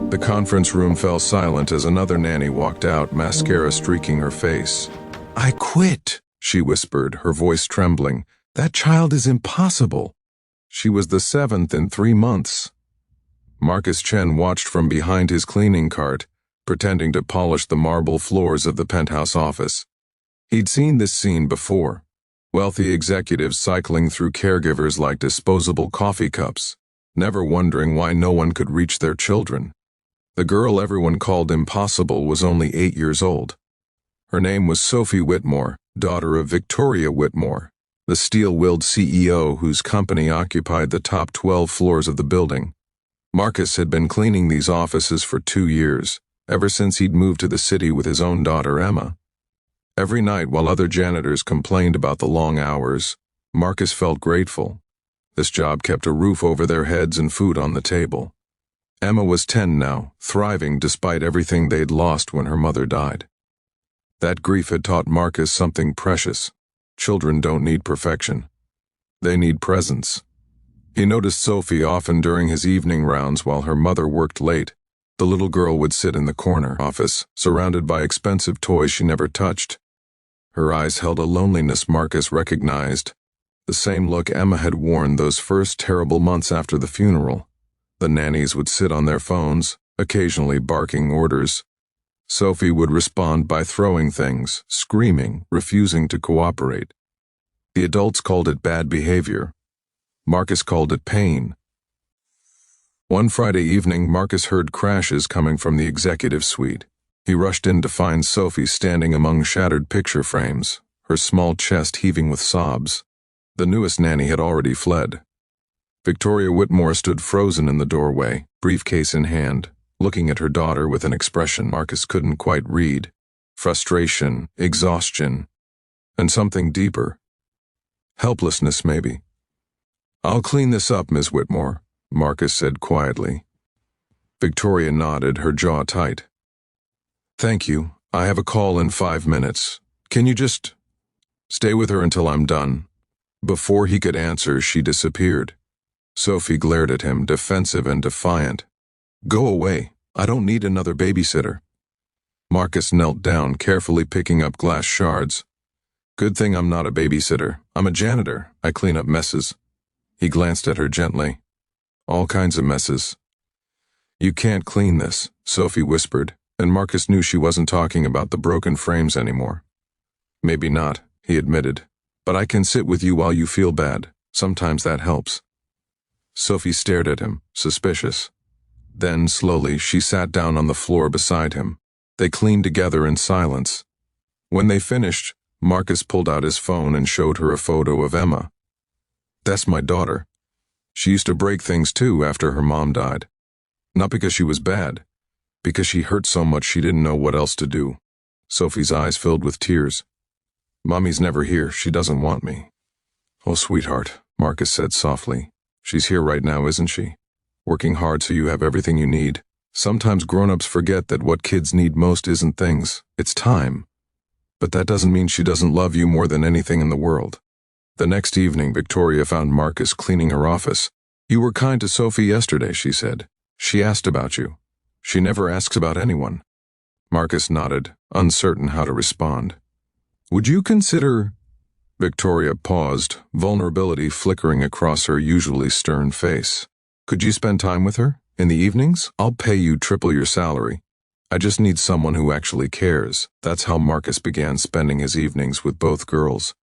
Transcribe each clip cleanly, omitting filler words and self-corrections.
The conference room fell silent as another nanny walked out, mascara streaking her face. "I quit," she whispered, her voice trembling. "That child is impossible." She was the seventh in 3 months. Marcus Chen watched from behind his cleaning cart, pretending to polish the marble floors of the penthouse office. He'd seen this scene before. Wealthy executives cycling through caregivers like disposable coffee cups, never wondering why no one could reach their children. The girl everyone called impossible was only 8 years old. Her name was Sophie Whitmore, daughter of Victoria Whitmore, the steel-willed CEO whose company occupied the top 12 floors of the building. Marcus had been cleaning these offices for 2 years, ever since he'd moved to the city with his own daughter Emma. Every night while other janitors complained about the long hours, Marcus felt grateful. This job kept a roof over their heads and food on the table. Emma was 10 now, thriving despite everything they'd lost when her mother died. That grief had taught Marcus something precious. Children don't need perfection. They need presence. He noticed Sophie often during his evening rounds while her mother worked late. The little girl would sit in the corner office, surrounded by expensive toys she never touched. Her eyes held a loneliness Marcus recognized, the same look Emma had worn those first terrible months after the funeral. The nannies would sit on their phones, occasionally barking orders. Sophie would respond by throwing things, screaming, refusing to cooperate. The adults called it bad behavior. Marcus called it pain. One Friday evening, Marcus heard crashes coming from the executive suite. He rushed in to find Sophie standing among shattered picture frames, her small chest heaving with sobs. The newest nanny had already fled. Victoria Whitmore stood frozen in the doorway, briefcase in hand, looking at her daughter with an expression Marcus couldn't quite read. Frustration, exhaustion, and something deeper. Helplessness, maybe. "I'll clean this up, Ms. Whitmore," Marcus said quietly. Victoria nodded, her jaw tight. "Thank you. I have a call in 5 minutes. Can you just stay with her until I'm done?" Before he could answer, she disappeared. Sophie glared at him, defensive and defiant. "Go away. I don't need another babysitter." Marcus knelt down, carefully picking up glass shards. "Good thing I'm not a babysitter. I'm a janitor. I clean up messes." He glanced at her gently. "All kinds of messes." "You can't clean this," Sophie whispered, and Marcus knew she wasn't talking about the broken frames anymore. "Maybe not," he admitted, "but I can sit with you while you feel bad. Sometimes that helps." Sophie stared at him, suspicious. Then, slowly, she sat down on the floor beside him. They cleaned together in silence. When they finished, Marcus pulled out his phone and showed her a photo of Emma. "That's my daughter. She used to break things too after her mom died. Not because she was bad, because she hurt so much she didn't know what else to do." Sophie's eyes filled with tears. "Mommy's never here. She doesn't want me." "Oh, sweetheart," Marcus said softly. "She's here right now, isn't she? Working hard so you have everything you need. Sometimes grown-ups forget that what kids need most isn't things, it's time. But that doesn't mean she doesn't love you more than anything in the world." The next evening, Victoria found Marcus cleaning her office. "You were kind to Sophie yesterday," she said. "She asked about you. She never asks about anyone." Marcus nodded, uncertain how to respond. "Would you consider—" Victoria paused, vulnerability flickering across her usually stern face. "Could you spend time with her? In the evenings? I'll pay you triple your salary. I just need someone who actually cares." That's how Marcus began spending his evenings with both girls.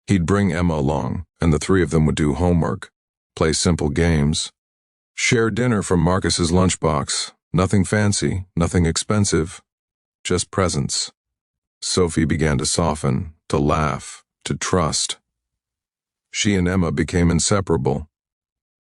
He'd bring Emma along, and the three of them would do homework, play simple games, share dinner from Marcus's lunchbox. Nothing fancy, nothing expensive, just presence. Sophie began to soften, to laugh, to trust. She and Emma became inseparable.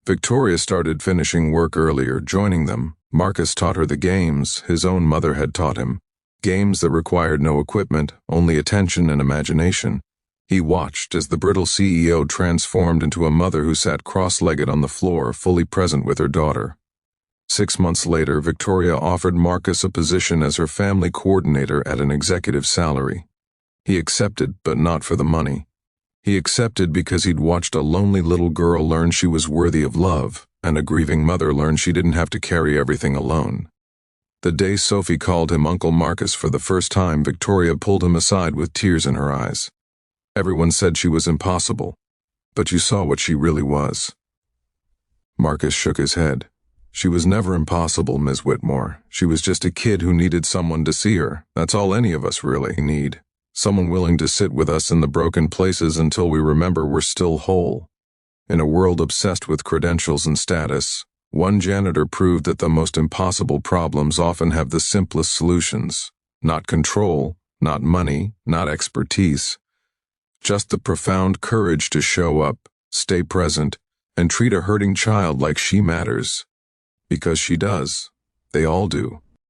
Victoria started finishing work earlier, joining them. Marcus taught her the games his own mother had taught him, games that required no equipment, only attention and imagination. He watched as the brittle CEO transformed into a mother who sat cross-legged on the floor, fully present with her daughter. 6 months later, Victoria offered Marcus a position as her family coordinator at an executive salary. He accepted, but not for the money. He accepted because he'd watched a lonely little girl learn she was worthy of love, and a grieving mother learned she didn't have to carry everything alone. The day Sophie called him Uncle Marcus for the first time, Victoria pulled him aside with tears in her eyes. Everyone said she was impossible, but you saw what she really was. Marcus shook his head. She was never impossible, Ms. Whitmore. She was just a kid who needed someone to see her. That's all any of us really need. Someone willing to sit with us in the broken places until we remember we're still whole. In a world obsessed with credentials and status, one janitor proved that the most impossible problems often have the simplest solutions. Not control, not money, not expertise. Just the profound courage to show up, stay present, and treat a hurting child like she matters. Because she does. They all do.